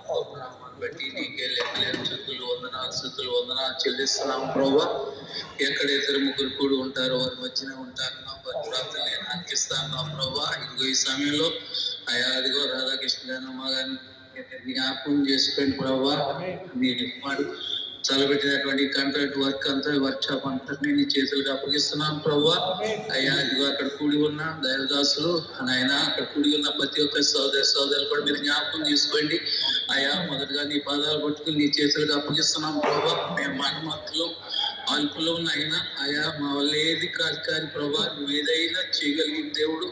ప్రభా. నామాన్ని బట్టి నీకే లెక్కలేని వందనాలు చెల్లిస్తున్నాం ప్రభా. ఎక్కడ ఇద్దరు ముగ్గురు కూడి ఉంటారో వారి మధ్యన ఉంటారు వారి ప్రార్థన నేను అంకిస్తాను ప్రభా. ఇదిగో ఈ సమయంలో అదిగో రాధాకృష్ణ గారిని అమ్మ గారిని జ్ఞాపకం చేసుకోండి ప్రభా. మీరు చలబెట్టినటువంటి కాంట్రాక్ట్ వర్క్ అంతా వర్క్ షాప్ అంతా నీ చేతులకు అప్పగిస్తున్నాను ప్రభా. ఇదిగో అక్కడ కూడి ఉన్న దైవదాసులు నాయన అక్కడ కూడి ఉన్న ప్రతి ఒక్క సోదరులు కూడా మీరు జ్ఞాపకం చేసుకోండి మొదటగా నీ పాదాలు పట్టుకుని నీ చేతులకు అప్పగిస్తున్నాం ప్రభా. మేము మనమత్తులు అల్పులో ఉన్న మా వల్ల ఏది కాదు కానీ ప్రభా నువ్వు ఏదైనా చేయగలిగిన దేవుడు.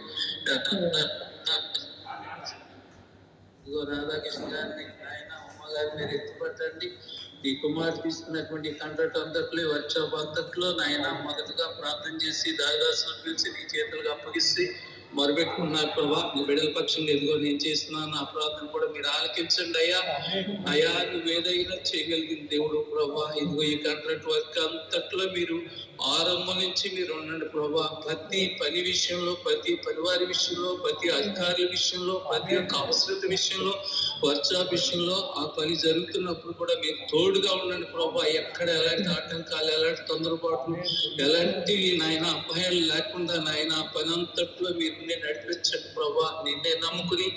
ఇదిగో రాధాకృష్ణ గారిని ఆయన అమ్మగారిని మీరు ఎత్తుపట్టండి. ఈ కుమార్ తీసుకున్నటువంటి కాంట్రాక్ట్ అంతట్లో వర్క్షాప్ అంతట్లో నాయన మొదటగా ప్రార్థన చేసి దాదాసులు పిలిచి నీ చేతులకు అప్పగిస్తే మొరబెట్టుకున్నారు ప్రభా. నీ బిడ్డల పక్షంగా ఎదుగో నేను చేస్తున్నాను ఆ ప్రార్థన కూడా మీరు ఆలకించండి అయ్యా నువ్వు ఏదైనా చేయగలిగిన దేవుడు ప్రభా. ఇదిగో ఈ కాంట్రాక్ట్ వర్క్ అంతట్లో మీరు ఆరంభం నుంచి మీరు ఉండండి ప్రభా. ప్రతి పని విషయంలో, ప్రతి పరివారి విషయంలో, ప్రతి అధికారుల విషయంలో, ప్రతి ఒక్క అవసరత విషయంలో, వర్క్షాప్ విషయంలో ఆ పని జరుగుతున్నప్పుడు కూడా మీరు తోడుగా ఉండండి ప్రభా. ఎక్కడ ఎలాంటి ఆటంకాలు, ఎలాంటి తొందరపాట్లు, ఎలాంటి నాయన అపాయాలు లేకుండా నాయన పని అంతట్లో మీరు నడిపించండి ప్రభా. నిన్నే నమ్ముకుని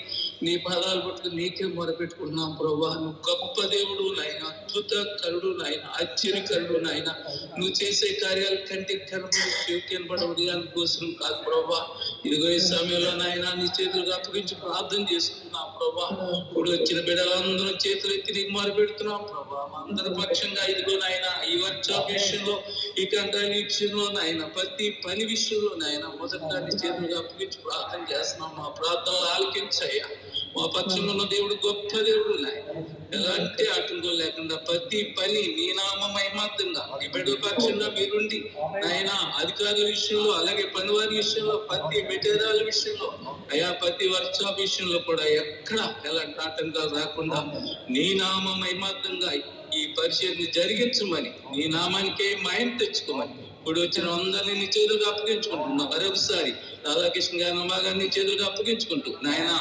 నీ పాదాలు పట్టుకుని నీకే మొరపెట్టుకున్నాం ప్రభా. నువ్వు గొప్ప దేవుడు నాయన, అద్భుత కరుడు నాయన, ఆశ్చర్యకరుడు నాయన. నువ్వు చేసే కార్యాల కంటే కనబడవడి కోసం కాదు ప్రభా. ఇదిగో ఈ సమయంలో నాయన నీ చేతులకు అప్పగించి ప్రార్థన చేసుకున్నాం ప్రభా. ఇప్పుడు వచ్చిన బిడ్డలందరూ చేతులు ఎత్తి నీకు మొరపెడుతున్నాం ప్రభా. అందరి పక్షంగా ఇదిగో నాయన ఈ వర్క్షాప్ విషయంలో, ఈ కంట్రాక్ట్ విషయంలో నాయన, ప్రతి పని విషయంలో నాయన మొదటగా నీ చేతులకు అప్పగించి ప్రార్థన చేస్తున్నాం. మా ప్రార్థనలు ఆలకించయ్యా. మా పక్షంలో ఉన్న దేవుడు గొప్ప దేవుడు నాయన. ఎలాంటి ఆటంకం లేకుండా ప్రతి పని నీ నామ మహిమార్థంగా నీ బిడ్డల పక్షంగా మీరుండి నాయన అధికారుల విషయంలో, అలాగే పనివారి విషయంలో, ప్రతి మెటీరియల్ విషయంలో ప్రతి వర్క్షాప్ విషయంలో కూడా ఎక్కడ ఎలాంటి ఆటంకాలు రాకుండా నీ నామ మహిమార్థంగా ఈ పరిచయాన్ని జరిగించమని, నీ నామానికే మహిమ తెచ్చుకోమని ఇప్పుడు వచ్చిన అందరినీ నీ చేతులకు అప్పగించుకుంటున్నాం. మరొకసారి రాధాకృష్ణ గారిని అమ్మగారిని చేతులకు అప్పగించుకుంటూ నాయన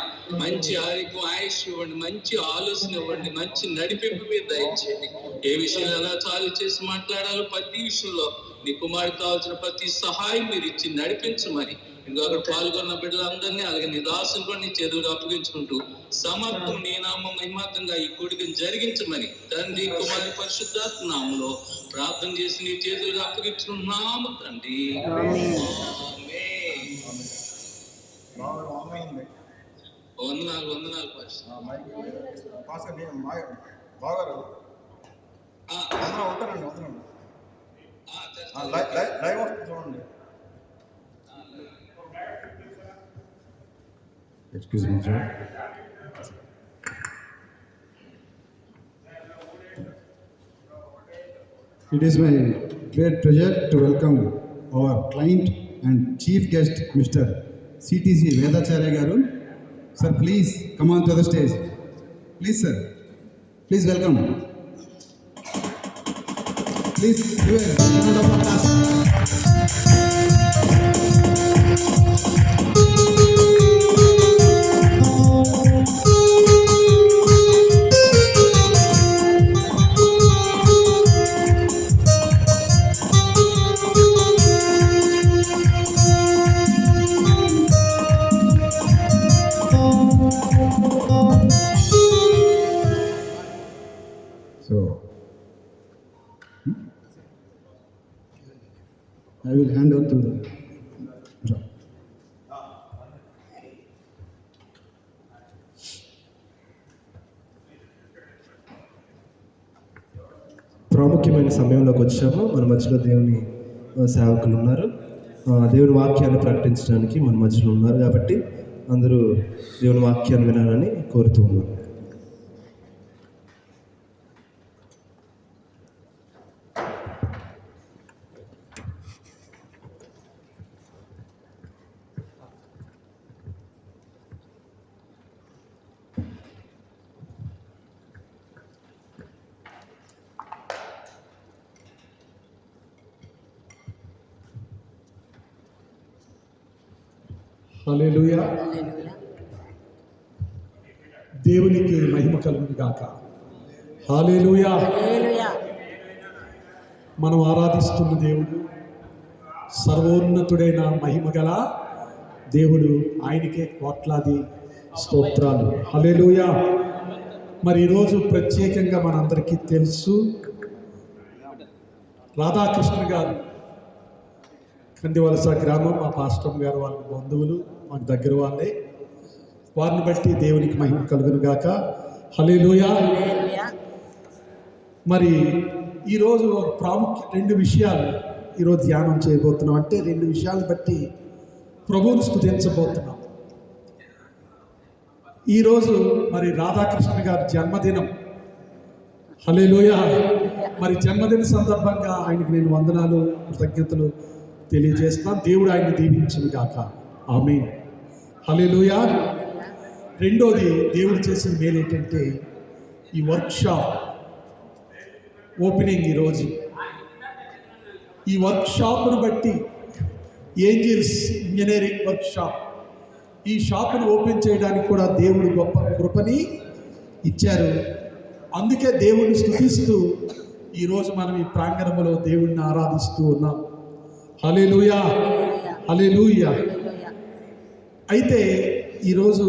మంచి ఆయుష్ ఇవ్వండి, మంచి ఆలోచన ఇవ్వండి, మంచి నడిపింపు మీద దయచేయండి. ఏ విషయంలో ఎలా చాలు చేసి మాట్లాడాలో ప్రతి విషయంలో నీ కుమారుడు కావాల్సిన ప్రతి సహాయం మీరు ఇచ్చి నడిపించమని, ఇంకా అక్కడ పాల్గొన్న బిడ్డలందరినీ అలాగే నీ దాసులు కూడా నీ చేతులకు అప్పగించుకుంటూ సమర్థం నీ నామం మహిమార్థంగా ఈ కోడికను జరిగించమని తండ్రి కుమారుని పరిశుద్ధాత్మ నామములో ప్రార్థన చేసి నీ చేతులకు అప్పగించుకున్నాము తండ్రి. వందనాలు చూడండి. Excuse me, sir. It is my great pleasure to welcome our client and chief guest, Mr. CTC Vedacharya Garu. Sir, please come on to the stage. Please, sir. Please welcome. Please give a round of applause. I will hand over to the job. ప్రాముఖ్యమైన సమయంలోకి వచ్చాము. మన మధ్యలో దేవుని సేవకులు ఉన్నారు. దేవుని వాక్యాన్ని ప్రకటించడానికి మన మధ్యలో ఉన్నారు కాబట్టి అందరూ దేవుని వాక్యాన్ని వినాలని కోరుతూ ఉన్నారు. హల్లెలూయా. దేవునికి మహిమ మహిమ కలుగును గాక. హల్లెలూయా. మనం ఆరాధిస్తున్న దేవుడు సర్వోన్నతుడైన మహిమ గల దేవుడు. ఆయనకే కోట్లాది స్తోత్రాలు. హల్లెలూయా. మరి ఈరోజు ప్రత్యేకంగా మనందరికీ తెలుసు, రాధాకృష్ణ గారు కందివలస గ్రామం, మా పాస్టర్ గారు వాళ్ళ బంధువులు, మాకు దగ్గర వాళ్ళే. వారిని బట్టి దేవునికి మహిమ కలుగును గాక. హల్లెలూయా. మరి ఈరోజు ఒక రెండు విషయాలు ఈరోజు ధ్యానం చేయబోతున్నాం. అంటే రెండు విషయాలను బట్టి ప్రభువును స్తుతించబోతున్నాం. ఈరోజు మరి రాధాకృష్ణ గారి జన్మదినం. హల్లెలూయా. మరి జన్మదిన సందర్భంగా ఆయనకి నేను వందనాలు, కృతజ్ఞతలు తెలియజేస్తున్నాను. దేవుడు ఆయన్ని దీవించును గాక. ఆమేన్. హల్లెలూయా. రెండోది, దేవుడు చేసిన మేలు ఏంటంటే ఈ వర్క్షాప్ ఓపెనింగ్. ఈరోజు ఈ వర్క్షాప్ను బట్టి ఏంజిల్స్ ఇంజనీరింగ్ వర్క్షాప్, ఈ షాపును ఓపెన్ చేయడానికి కూడా దేవుడు గొప్ప కృపని ఇచ్చారు. అందుకే దేవుడిని స్తుతిస్తూ ఈరోజు మనం ఈ ప్రాంగణంలో దేవుడిని ఆరాధిస్తూ ఉన్నాం. హల్లెలూయా. హల్లెలూయా. అయితే ఈరోజు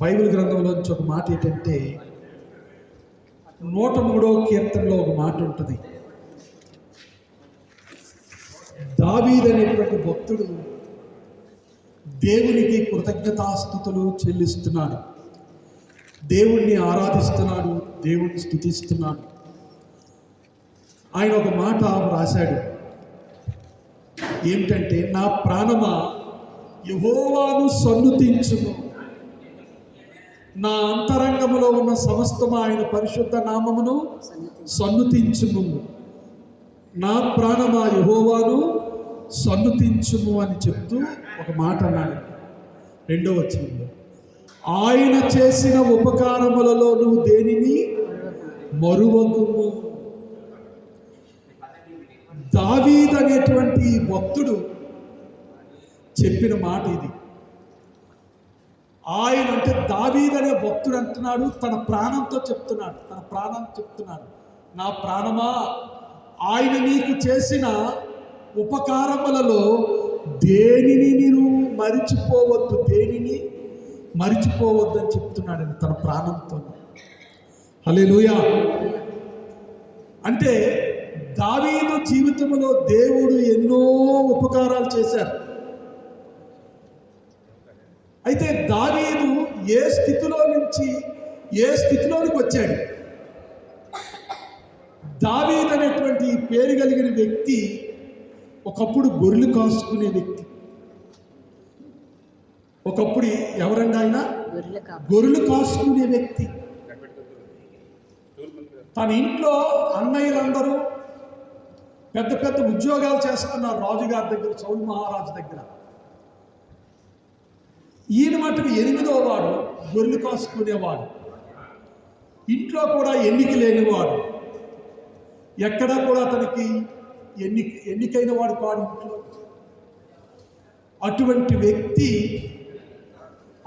బైబిల్ గ్రంథంలోంచి ఒక మాట ఏంటంటే 103వ కీర్తనలో ఒక మాట ఉంటుంది. దావీదు అనేటువంటి భక్తుడు దేవునికి కృతజ్ఞతాస్తుతులు చెల్లిస్తున్నాడు, దేవుణ్ణి ఆరాధిస్తున్నాడు, దేవుణ్ణి స్తుతిస్తున్నాడు. ఆయన ఒక మాట రాశాడు. ఏమిటంటే, నా ప్రాణమా యెహోవాను సన్నుతించును, నా అంతరంగములో ఉన్న సమస్తము ఆయన పరిశుద్ధ నామమును సన్నుతించును. నా ప్రాణమా యెహోవాను సన్నుతించుము అని చెప్తూ ఒక మాట అన్నాడు. రెండవ వచనంలో, ఆయన చేసిన ఉపకారములలో నువ్వు దేనిని మరువకుము. దావీదు అనేటువంటి భక్తుడు చెప్పిన మాట ఇది. ఆయన అంటే దావీదు అనే భక్తుడు అంటున్నాడు, తన ప్రాణంతో చెప్తున్నాడు, తన ప్రాణం చెప్తున్నాడు, నా ప్రాణమా ఆయన నీకు చేసిన ఉపకారములలో దేనిని నేను మరిచిపోవద్దు, దేనిని మరిచిపోవద్దు అని చెప్తున్నాడు తన ప్రాణంతో. హల్లెలూయా. అంటే దావీదు జీవితంలో దేవుడు ఎన్నో ఉపకారాలు చేశారు. అయితే దావీదు ఏ స్థితిలో నుంచి ఏ స్థితిలోనికి వచ్చాడు? దావీదు అనేటువంటి పేరు కలిగిన వ్యక్తి ఒకప్పుడు గొర్రెలు కాసుకునే వ్యక్తి. ఒకప్పుడు ఎవరండి ఆయన? గొర్రెలు కాసుకునే వ్యక్తి. తన ఇంట్లో అన్నయ్యలందరూ పెద్ద పెద్ద ఉద్యోగాలు చేస్తున్నారు రాజుగారి దగ్గర, సౌలు మహారాజు దగ్గర. ఈయన మటుకు 8వ వాడు, గొర్రెలు కాసుకునేవాడు, ఇంట్లో కూడా ఎన్నిక లేనివాడు, ఎక్కడా కూడా అతనికి ఎన్నికైన వాడు కాడు ఇంట్లో.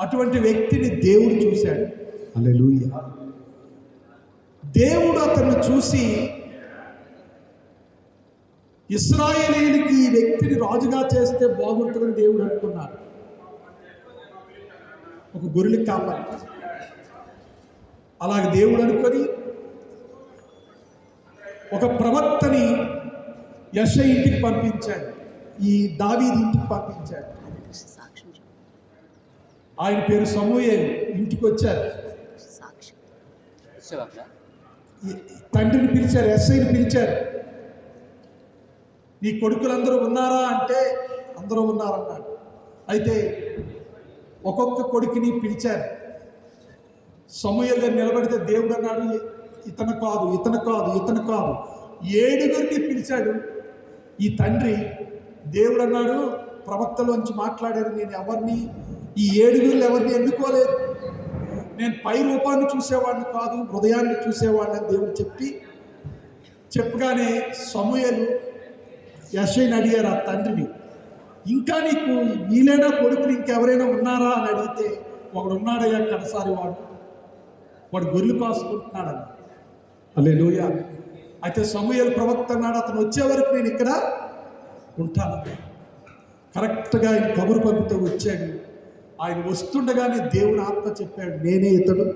అటువంటి వ్యక్తిని దేవుడు చూశాడు. హల్లెలూయా. దేవుడు అతన్ని చూసి ఇశ్రాయేలీయులకి ఈ వ్యక్తిని రాజుగా చేస్తే బాగుంటుందని దేవుడు అనుకున్నాడు. ఒక గొర్రెలు కావాలి. అలాగే దేవుడు అనుకొని ఒక ప్రవక్తని యెషయా ఇంటికి పంపించాడు, ఈ దావీదు ఇంటికి పంపించాడు. ఆయన పేరు సమూయేలు. ఇంటికి వచ్చారు, తండ్రిని పిలిచారు, యెషయాని పిలిచారు. నీ కొడుకులందరూ ఉన్నారా అంటే అందరూ ఉన్నారన్నాడు. అయితే ఒక్కొక్క కొడుకుని పిలిచారు. సమూయేలు గారు నిలబడితే దేవుడు అన్నాడు, ఇతను కాదు, ఇతను కాదు, ఇతను కాదు, 7గురిని పిలిచాడు. ఈ తండ్రి దేవుడు అన్నాడు, ప్రవక్తలోంచి మాట్లాడారు, నేను ఎవరిని, ఈ 7గురులు ఎవరిని ఎన్నుకోలేదు, నేను పై రూపాన్ని చూసేవాడిని కాదు, హృదయాన్ని చూసేవాడిని అని దేవుడు చెప్పగానే సమూయేలు యెషయాని అడిగారు ఆ తండ్రిని, ఇంకా నీకు వీలైనా కొడుకులు ఇంకెవరైనా ఉన్నారా అని అడిగితే, ఒకడు ఉన్నాడయ్యా కడసారి వాడు, వాడు గొర్రెలు కాసుకుంటున్నాడని. హల్లెలూయా. అయితే సమూయేలు ప్రవక్త అన్నాడు, అతను వచ్చే వరకు నేను ఇక్కడ ఉంటాను. కరెక్ట్గా ఆయన కబురు పంపితే వచ్చాడు. ఆయన వస్తుండగానే దేవుని ఆత్మ చెప్పాడు, నేనే ఇతడు,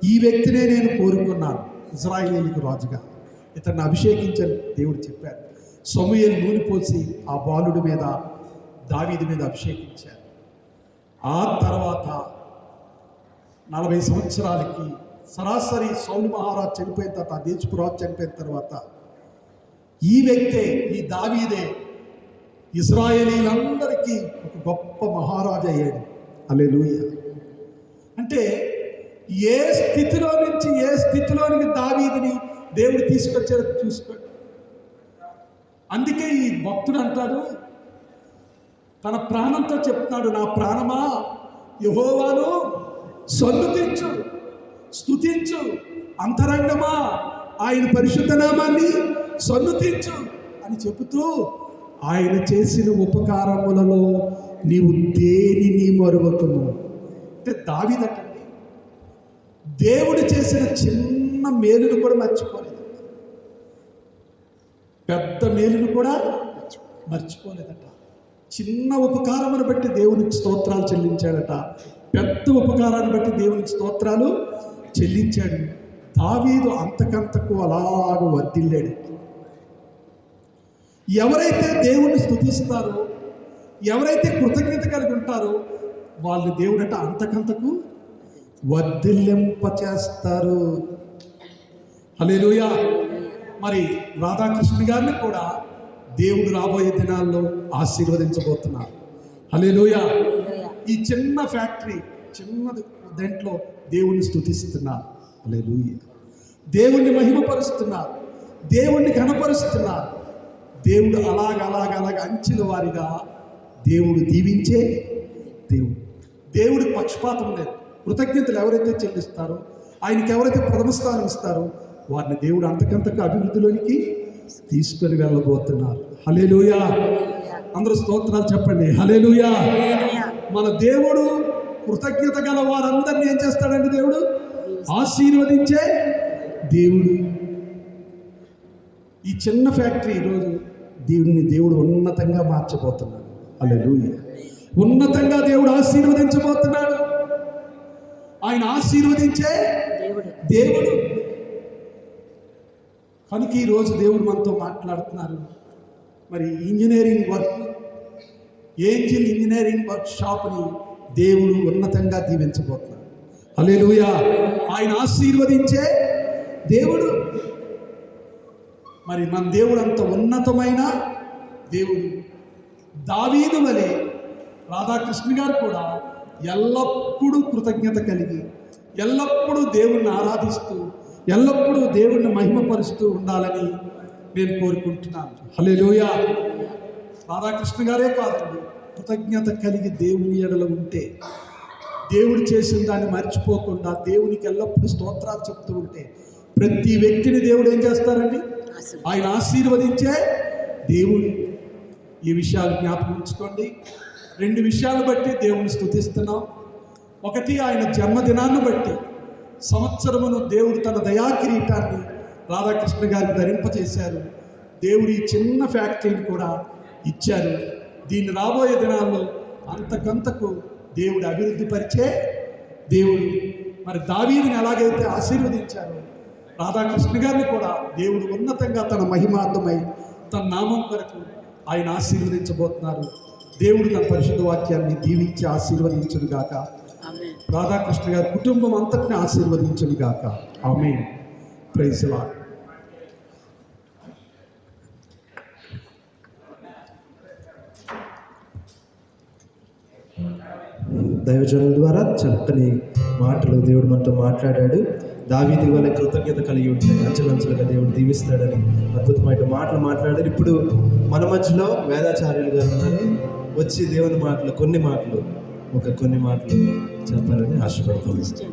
ఈ వ్యక్తినే నేను కోరుకున్నాను ఇజ్రాయేలీలకు రాజుగా, ఇతన్ని అభిషేకించని దేవుడు చెప్పాడు. సమూయేలు నూనె పోసి ఆ బాలుడి మీద, దావీదు మీద అభిషేకించారు. ఆ తర్వాత 40 సంవత్సరాలకి సరాసరి సౌలు మహారాజు చనిపోయిన తర్వాత, ఆ దేశపు రాజు చనిపోయిన తర్వాత ఈ వ్యక్తే, ఈ దావీదే ఇశ్రాయేలీలందరికీ ఒక గొప్ప మహారాజు అయ్యాడు. హల్లెలూయా. అంటే ఏ స్థితిలో నుంచి ఏ స్థితిలోనికి దావీదుని దేవుడు తీసుకొచ్చారో చూసుకోండి. అందుకే ఈ భక్తుడు అంటాడు, తన ప్రాణంతో చెప్తున్నాడు, నా ప్రాణమా యెహోవాను సన్నుతించు, స్తుతించు, అంతరంగమా ఆయన పరిశుద్ధ నామాన్ని సన్నుతించు అని చెబుతూ, ఆయన చేసిన ఉపకారములలో నీవు దేనిని మరువకును. అంటే దావీదటండి దేవుడు చేసిన చిన్న మేలును కూడా మర్చిపోలేదు, పెద్ద మేలును కూడా మర్చిపోలేదట. చిన్న ఉపకారమును బట్టి దేవునికి స్తోత్రాలు చెల్లించాడట, పెద్ద ఉపకారాన్ని బట్టి దేవునికి స్తోత్రాలు చెల్లించాడు. దావీదు అంతకంతకు అలాగ వర్ధిల్లాడు. ఎవరైతే దేవుణ్ణి స్తుతిస్తారో, ఎవరైతే కృతజ్ఞత కలిగి ఉంటారో వాళ్ళు దేవుడట అంతకంతకు వర్ధిల్లింపచేస్తారు. హల్లెలూయా. మరి రాధాకృష్ణ గారిని కూడా దేవుడు రాబోయే దినాల్లో ఆశీర్వదించబోతున్నారు. హల్లెలూయా. ఈ చిన్న ఫ్యాక్టరీ, చిన్నది దాంట్లో దేవుణ్ణి స్తుతిస్తున్నారు. హల్లెలూయా. దేవుణ్ణి మహిమపరుస్తున్నారు, దేవుణ్ణి ఘనపరుస్తున్నారు. దేవుడు అలాగ అంచిన వారిగా దేవుడు దీవించే దేవుడి పక్షపాతం లేదు. కృతజ్ఞతలు ఎవరైతే చెల్లిస్తారో, ఆయనకి ఎవరైతే ప్రథమ స్థానం ఇస్తారో వారిని దేవుడు అంతకంతకు అభివృద్ధిలోనికి తీసుకొని వెళ్ళబోతున్నారు. హల్లెలూయా. అందరూ స్తోత్రాలు చెప్పండి. హల్లెలూయా. మన దేవుడు కృతజ్ఞత గల వారందరినీ ఏం చేస్తాడండి? దేవుడు ఆశీర్వదించే దేవుడు. ఈ చిన్న ఫ్యాక్టరీ ఈరోజు దేవుడు ఉన్నతంగా మార్చబోతున్నాడు. హల్లెలూయా. ఉన్నతంగా దేవుడు ఆశీర్వదించబోతున్నాడు. ఆయన ఆశీర్వదించే దేవుడు కనుక ఈరోజు దేవుడు మనతో మాట్లాడుతున్నారు. మరి engineering work, angel engineering work షాప్ని దేవుడు ఉన్నతంగా దీవించబోతున్నాడు. హల్లెలూయా. ఆయన ఆశీర్వదించే దేవుడు. మరి మన దేవుడు అంత ఉన్నతమైన దేవుడు. దావీదు వలె రాధాకృష్ణ గారు కూడా ఎల్లప్పుడూ కృతజ్ఞత కలిగి, ఎల్లప్పుడూ దేవుణ్ణి ఆరాధిస్తూ, ఎల్లప్పుడూ దేవుణ్ణి మహిమపరుస్తూ ఉండాలని నేను కోరుకుంటున్నాను. హల్లెలూయా. రాధాకృష్ణ గారే కాదండి, కృతజ్ఞత కలిగి దేవుని ఎడల ఉంటే, దేవుడు చేసిన దాన్ని మర్చిపోకుండా దేవునికి ఎల్లప్పుడూ స్తోత్రాలు చెప్తూ ఉంటే ప్రతి వ్యక్తిని దేవుడు ఏం చేస్తారండి? ఆయన ఆశీర్వదించే దేవుడు. ఈ విషయాలు జ్ఞాపకం ఉంచుకోండి. 2 విషయాలు బట్టి దేవుని స్తుతిస్తున్నాం. ఒకటి, ఆయన జన్మదినాన్ని బట్టి సంవత్సరమును దేవుడు తన దయాకిరీటాన్ని రాధాకృష్ణ గారికి ధరింపచేశారు. దేవుడు ఈ చిన్న ఫ్యాక్టరీని కూడా ఇచ్చారు. దీన్ని రాబోయే దినాల్లో అంతకంతకు దేవుడు అభివృద్ధి పరిచే దేవుడు. మరి దావీదుని ఎలాగైతే ఆశీర్వదించారో రాధాకృష్ణ గారిని కూడా దేవుడు ఉన్నతంగా తన మహిమార్థమై తన నామం కొరకు ఆయన ఆశీర్వదించబోతున్నారు. దేవుడు తన పరిశుద్ధ వాక్యాన్ని దీవించి ఆశీర్వదించును గాక. రాధాకృష్ణ గారి కుటుంబం అంతటిని ఆశీర్వదించును గాక. ఆమేన్. Praise the lord. దైవజనుల ద్వారా చక్కని మాటలు దేవుడు మనతో మాట్లాడాడు. దావీదు వలె కృతజ్ఞత కలిగి ఉంటే అంచెలంచెలుగా దేవుడు దీవిస్తాడని అద్భుతమైన మాటలు మాట్లాడారు. ఇప్పుడు మన మధ్యలో వేదాచార్యులు గారు ఉన్నారు. వచ్చి దేవుని మాటలు కొన్ని మాటలు చెప్పాలని ఆశపడుతున్నాను.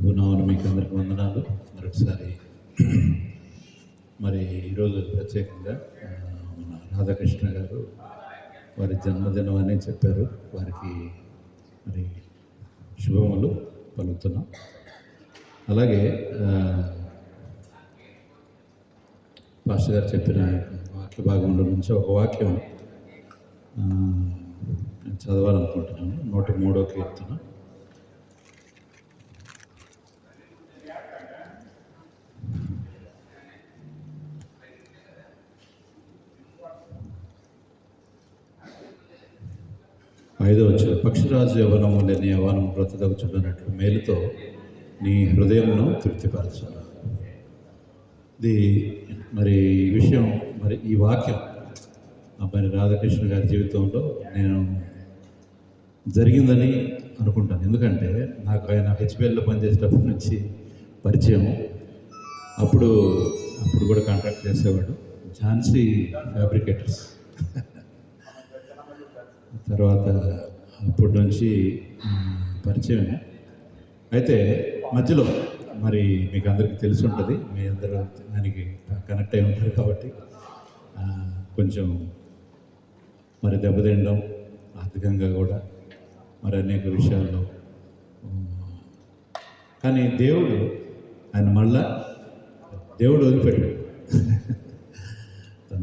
గుణాలను మీకు అందరికి వందనాలు. మరొకసారి మరి ఈరోజు ప్రత్యేకంగా మన రాధాకృష్ణ గారు వారి జన్మదినం అని చెప్పారు. వారికి మరి శుభములు పలుకుతున్నాం. అలాగే పాస్టర్ గారు చెప్పిన వాక్య భాగంలో నుంచి ఒక వాక్యం నేను చదవాలనుకుంటున్నాను. 103వ కీర్తన. ఐదో వచ్చిన పక్షిరాజు యవనము లేని యవనం బ్రతదగుచున్నట్లు మేలుతో నీ హృదయంను తృప్తిపరచాలి. ఇది మరి ఈ విషయం, మరి ఈ వాక్యం మరి రాధాకృష్ణ గారి జీవితంలో నేను జరిగిందని అనుకుంటాను. ఎందుకంటే నాకు ఆయన హెచ్పిఎల్లో పనిచేసేటప్పటి నుంచి పరిచయం. అప్పుడు కూడా కాంట్రాక్ట్ చేసేవాడు, ఝాన్సీ ఫ్యాబ్రికేటర్స్. తర్వాత అప్పటి నుంచి పరిచయం. అయితే మధ్యలో మరి మీకు అందరికీ తెలిసి ఉంటుంది, మీ అందరూ దానికి కనెక్ట్ అయి ఉంటారు కాబట్టి కొంచెం మరి దెబ్బతినడం, ఆర్థికంగా కూడా మరి అనేక విషయాల్లో. కానీ ఆయన మళ్ళా దేవుడు వదిలిపెట్టాడు.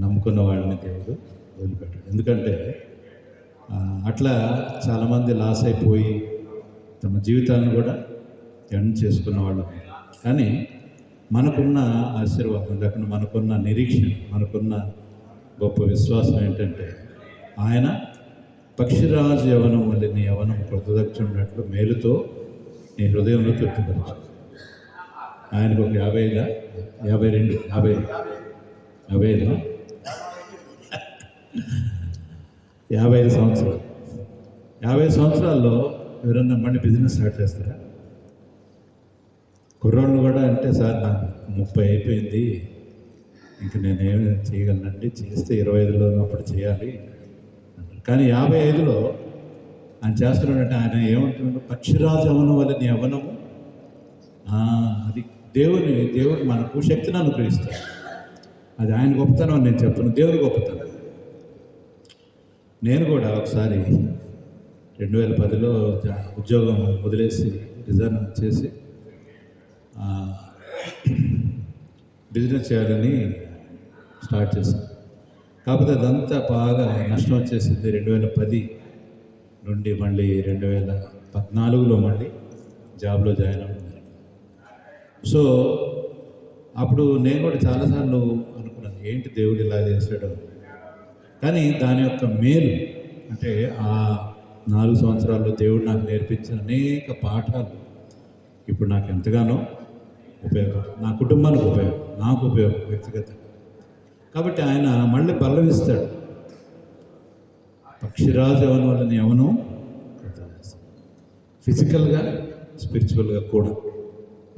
నమ్ముకున్న వాళ్ళని దేవుడు వదిలిపెట్టాడు. ఎందుకంటే అట్లా చాలామంది లాస్ అయిపోయి తమ జీవితాలను కూడా ఎండ్ చేసుకున్న వాళ్ళు. కానీ మనకున్న ఆశీర్వాదం, లేకుండా మనకున్న నిరీక్షణ, మనకున్న గొప్ప విశ్వాసం ఏంటంటే ఆయన పక్షిరాజు యవనం వల్ల నీ యవనం ప్రొద్దుదచ్చున్నట్లు మేలుతో నీ హృదయంలో తృప్తిపరచు. ఆయనకు ఒక 55 సంవత్సరాలు. 50 సంవత్సరాల్లో ఎవరన్నా మళ్ళీ బిజినెస్ స్టార్ట్ చేస్తారా? కుర్రాళ్ళు కూడా అంటే, సార్ నాకు 30 అయిపోయింది, ఇంక నేనేమి చేయగలనండి, చేస్తే 25లో ఉన్నప్పుడు చేయాలి అంటారు. కానీ 55లో ఆయన చేస్తున్నాడంటే ఆయన ఏమంటున్నాడు? పక్షిరాజు యవనం వల్ల నీ యవనము. అది దేవుడు మనకు శక్తిని అనుగ్రహిస్తాడు. అది ఆయన గొప్పతనం అని నేను చెప్పను, దేవుని గొప్పతనం. నేను కూడా ఒకసారి 2010లో ఉద్యోగం వదిలేసి రిజైన్ చేసి బిజినెస్ చేయాలని స్టార్ట్ చేశాను. కాకపోతే అదంతా బాగా నష్టం వచ్చేసింది. 2010 నుండి మళ్ళీ 2014లో మళ్ళీ జాబ్లో జాయిన్ అవ్వడం. సో అప్పుడు నేను కూడా చాలాసార్లు అనుకున్నాను, ఏంటి దేవుడు ఇలా చేసాడు. కానీ దాని యొక్క మేలు అంటే ఆ 4 సంవత్సరాల్లో దేవుడు నాకు నేర్పించిన అనేక పాఠాలు ఇప్పుడు నాకు ఎంతగానో ఉపయోగం, నా కుటుంబానికి ఉపయోగం, నాకు ఉపయోగం వ్యక్తిగతంగా. కాబట్టి ఆయన మళ్ళీ బలమిస్తాడు. పక్షిరాజు యవనం వల్ల యవనం ఫిజికల్గా, స్పిరిచువల్గా కూడా.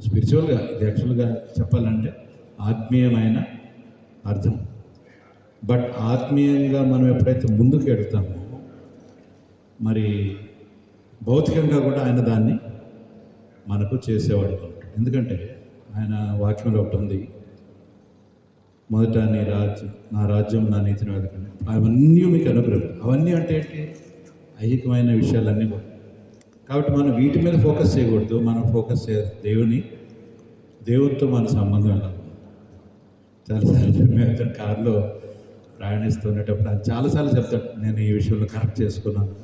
స్పిరిచువల్గా ఇది యాక్చువల్గా చెప్పాలంటే ఆత్మీయమైన అర్థం. బట్ ఆత్మీయంగా మనం ఎప్పుడైతే ముందుకు వెళ్తామో మరి భౌతికంగా కూడా ఆయన దాన్ని మనకు చేసేవాడు. ఎందుకంటే ఆయన వాక్యంలో ఒకటి ఉంది, మొదట నా రాజ్యం నా నీతిని వెతకండి, అవన్నీ మీకు అనుగ్రహం. అవన్నీ అంటే ఏంటి? ఐహికమైన విషయాలన్నీ కూడా. కాబట్టి మనం వీటి మీద ఫోకస్ చేయకూడదు. మనం ఫోకస్ దేవునితో మన సంబంధం ఎలా. చాలాసార్లు మేము కారులో ప్రయాణిస్తున్నప్పుడు ఆయన చాలాసార్లు చెప్తాడు, నేను ఈ విషయంలో కరెక్ట్ చేసుకున్నాను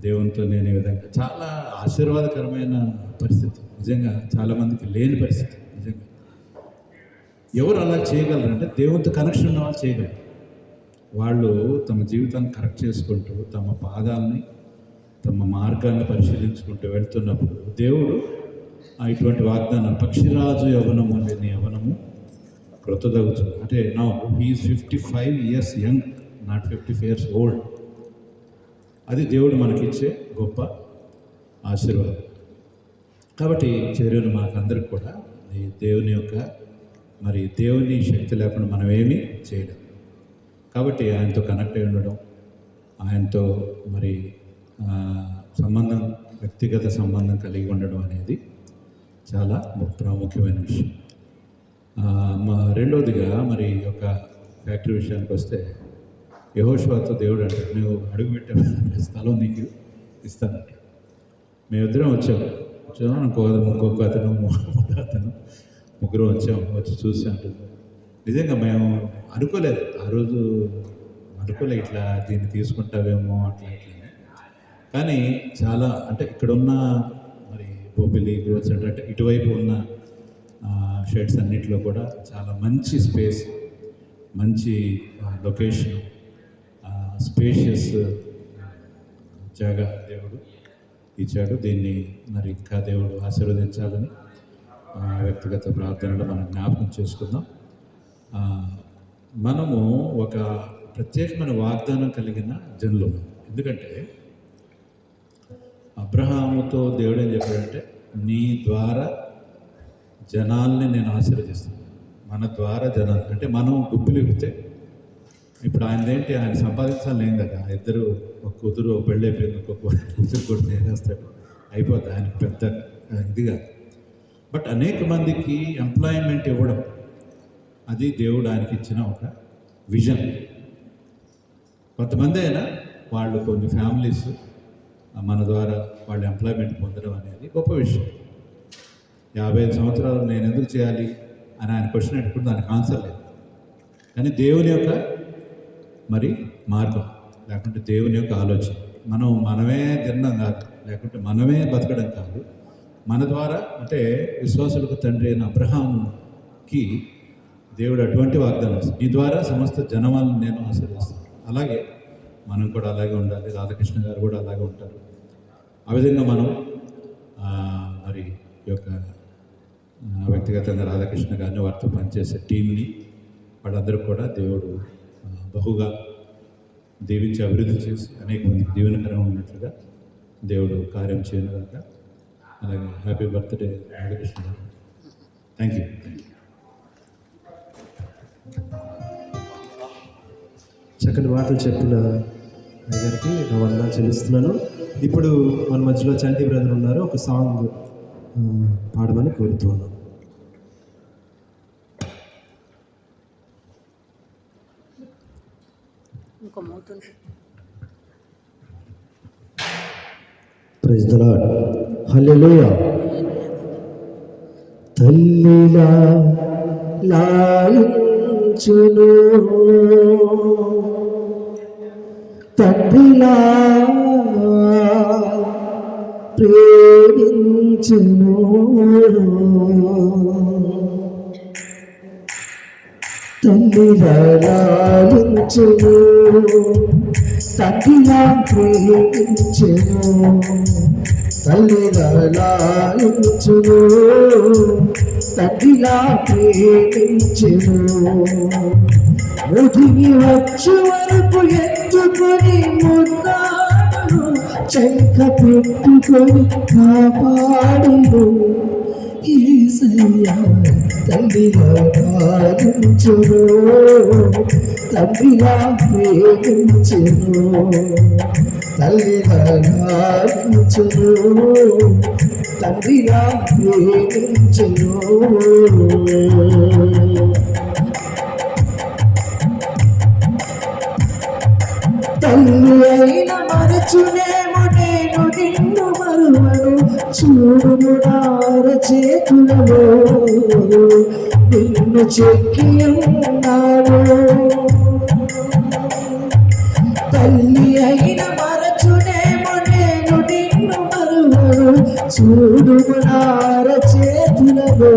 దేవునితో. నేను ఈ విధంగా చాలా ఆశీర్వాదకరమైన పరిస్థితి, నిజంగా చాలామందికి లేని పరిస్థితి. నిజంగా ఎవరు అలా చేయగలరంటే దేవునితో కనెక్షన్ ఉన్న వాళ్ళు చేయగలరు. వాళ్ళు తమ జీవితాన్ని కరెక్ట్ చేసుకుంటూ తమ పాదాలని, తమ మార్గాన్ని పరిశీలించుకుంటూ వెళ్తున్నప్పుడు దేవుడు ఇటువంటి వాగ్దానం, పక్షిరాజు యవనం అంటే నీ యవనము క్రొత్తదగుతుంది. అంటే now he's 55 years young, not 55 years old. అది దేవుడు మనకిచ్చే గొప్ప ఆశీర్వాదం. కాబట్టి చేరువులు మాకందరికి కూడా ఈ దేవుని యొక్క మరి దేవుని శక్తి లేకుండా మనం ఏమీ చేయలేం. కాబట్టి ఆయనతో కనెక్ట్ అయి ఉండడం, ఆయనతో మరి సంబంధం, వ్యక్తిగత సంబంధం కలిగి ఉండడం అనేది చాలా ప్రాముఖ్యమైన విషయం. రెండవదిగా మరి ఒక ఫ్యాక్టరీ విషయానికి వస్తే, యెహోషువతో దేవుడు అంటాడు, నువ్వు అడుగుపెట్టే స్థలం నీకు ఇస్తానంట. మేమిద్దరం వచ్చాము, ఇంకొక అతను ముగ్గురు వచ్చి చూసి అంటుంది. నిజంగా మేము అనుకోలేదు, ఆ రోజు అనుకోలే ఇట్లా దీన్ని తీసుకుంటావేమో అట్లా ఇట్లా. కానీ చాలా అంటే ఇక్కడున్న మరి బొబ్బిలి గ్రోత్ సెంటర్ అంటే ఇటువైపు ఉన్న షెడ్స్ అన్నిటిలో కూడా చాలా మంచి స్పేస్, మంచి లొకేషన్, స్పేషియస్ జాగా దేవుడు ఇచ్చాడు. దీన్ని మరి ఇంకా దేవుడు ఆశీర్వదించాలని వ్యక్తిగత ప్రార్థనలో మనం జ్ఞాపకం చేసుకుందాం. మనము ఒక ప్రత్యేకమైన వాగ్దానం కలిగిన జనులు. ఎందుకంటే అబ్రహాముతో దేవుడు ఏం చెప్పాడంటే, నీ ద్వారా జనాల్ని నేను ఆశీర్వదిస్తాను. మన ద్వారా జనాలు అంటే మనం గుప్పిలు ఇప్పితే, ఇప్పుడు ఆయనదేంటి, ఆయన సంపాదించాలని ఏం కదా, ఇద్దరు ఒక కూతురు ఒక పెళ్ళి అయిపోయింది, ఒక కూతురు కూడా చేసేస్తాడు, అయిపోతుంది ఆయనకు పెద్ద ఇదిగా. బట్ అనేక మందికి ఎంప్లాయ్మెంట్ ఇవ్వడం, అది దేవుడు ఆయనకి ఇచ్చిన ఒక విజన్. కొంతమంది అయినా వాళ్ళు కొన్ని ఫ్యామిలీస్ మన ద్వారా వాళ్ళు ఎంప్లాయ్మెంట్ పొందడం అనేది గొప్ప విషయం. 55 సంవత్సరాలు నేను ఎందుకు చేయాలి అని ఆయన క్వశ్చన్ అడుగుతుంది, దానికి ఆన్సర్ లేదు. కానీ దేవుని యొక్క మరి మార్గం, లేకుంటే దేవుని యొక్క ఆలోచన, మనమే తినడం కాదు, లేకుంటే మనమే బతకడం కాదు, మన ద్వారా అంటే విశ్వాసులకు తండ్రి అయిన అబ్రహాముకి దేవుడు అటువంటి వాగ్దానం ఇస్తాడు, నీ ద్వారా సమస్త జనమాలను నేను ఆశీర్వదిస్తాను. అలాగే మనం కూడా అలాగే ఉండాలి, రాధాకృష్ణ గారు కూడా అలాగే ఉంటారు. ఆ విధంగా మనం మరి ఈ యొక్క వ్యక్తిగతంగా రాధాకృష్ణ గారిని, వారితో పనిచేసే టీంని, వాళ్ళందరూ కూడా దేవుడు బహుగా దీవించి అభివృద్ధి చేసి అనేక మందికి దీవెనకరంగా ఉన్నట్లుగా దేవుడు కార్యం చేయనుగాక. అలాగే హ్యాపీ బర్త్డే రాధాకృష్ణ గారు. Thank you. చక్కని మాటలు చెప్పిన గారికి నా వందనాలు చెల్లిస్తున్నాను. ఇప్పుడు మన మధ్యలో చంటి బ్రదర్ ఉన్నారు, ఒక సాంగ్ పాడమని కోరుతున్నాను. Praise the lord. హల్లెలూయా. తల్లిలా లాలించును, తండ్రిలా ప్రేమించును, తల్లిలా లాలించును, తండ్రిలా ప్రేమించును, తల్లిలా లాలించును, తండ్రిలా ప్రేమించును. ముదిమి వచ్చు వరకు ఎత్తుకొని ముద్దాడును, చెంక పెట్టుకొని కాపాడును. యేసయ్యా తల్లిలా లాలించును, తండ్రిలా ప్రేమించును, తల్లిలా లాలించును, తండ్రిలా ప్రేమించును. తల్లి అయిన మరచునేమో నేను నిన్ను మరువను, చూడును నార చేతులలో నిన్ను చెక్కి ఉన్నాను. తల్లి అయిన మరచునేమో నేను నిన్ను మరువను, చూడును నార చేతులలో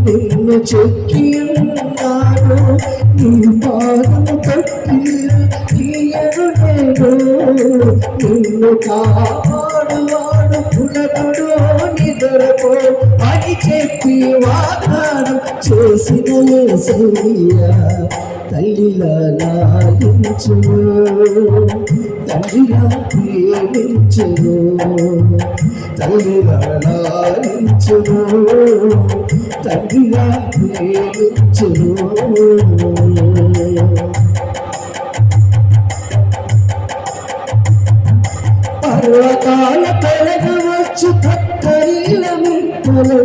నిన్ను చెక్కి ఉన్నాను. నీ పాదము తట్టి తీయను నేను, నిన్ను కాపాడువాడు పునరుడు నిద్రపో అని చెప్పి వాగ్దానం చేసిన యేసయ్యా తల్లిలా లాలించును, తండ్రిలా ప్రేమించును, తల్లిలా లాలించును, తండ్రిలా ప్రేమించును. పర్వతాల తొలగవచ్చు కత్తరిల ముక్కలు,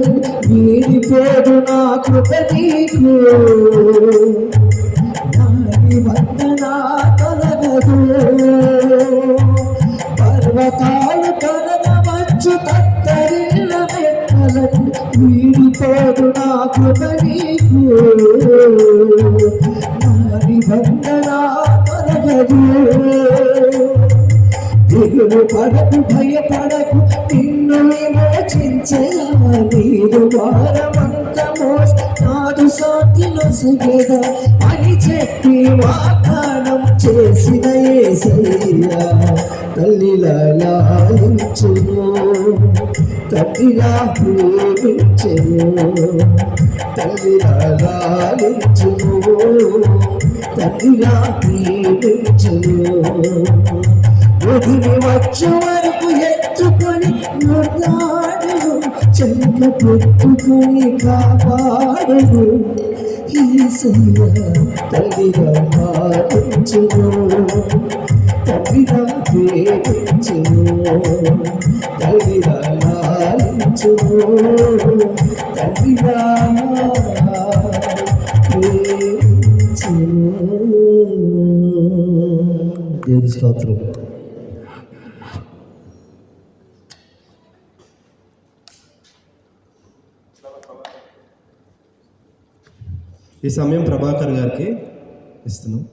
వీడిపోదు నా కృప నీకు. నిబంధన తొలగదు, పర్వతాలు తొలగవచ్చు, తత్తరిల్ల మెట్టలను వీడిపోదు నా కృప నీకు. నా నిబంధన తొలగదు, దిగులు పడకు భయపడకు, నిన్ను విమోచించగా నీరు వారమంత మోస నాదు శాంతి నొసగెదా అని చెప్పి వాగ్దానం చేసిన యేసయ్యా తల్లిలా లాలించును, తల్లిలా ప్రేమించును, తల్లిలా లాలించును, తల్లిలా ప్రేమించును. ఒదిగి వచ్చు వరకు ఎత్తుకొని ముద్దాడును, చెంత పెట్టుకొని కాపాడును. యేసయ్యా తల్లిగా పాటించును, తల్లిగా ప్రేమించును, తల్లిగా లాలించును, తల్లిగా ప్రేమించును. దేవుని స్తోత్రం. ఈ సమయం ప్రభాకర్ గారికి ఇస్తున్నాం.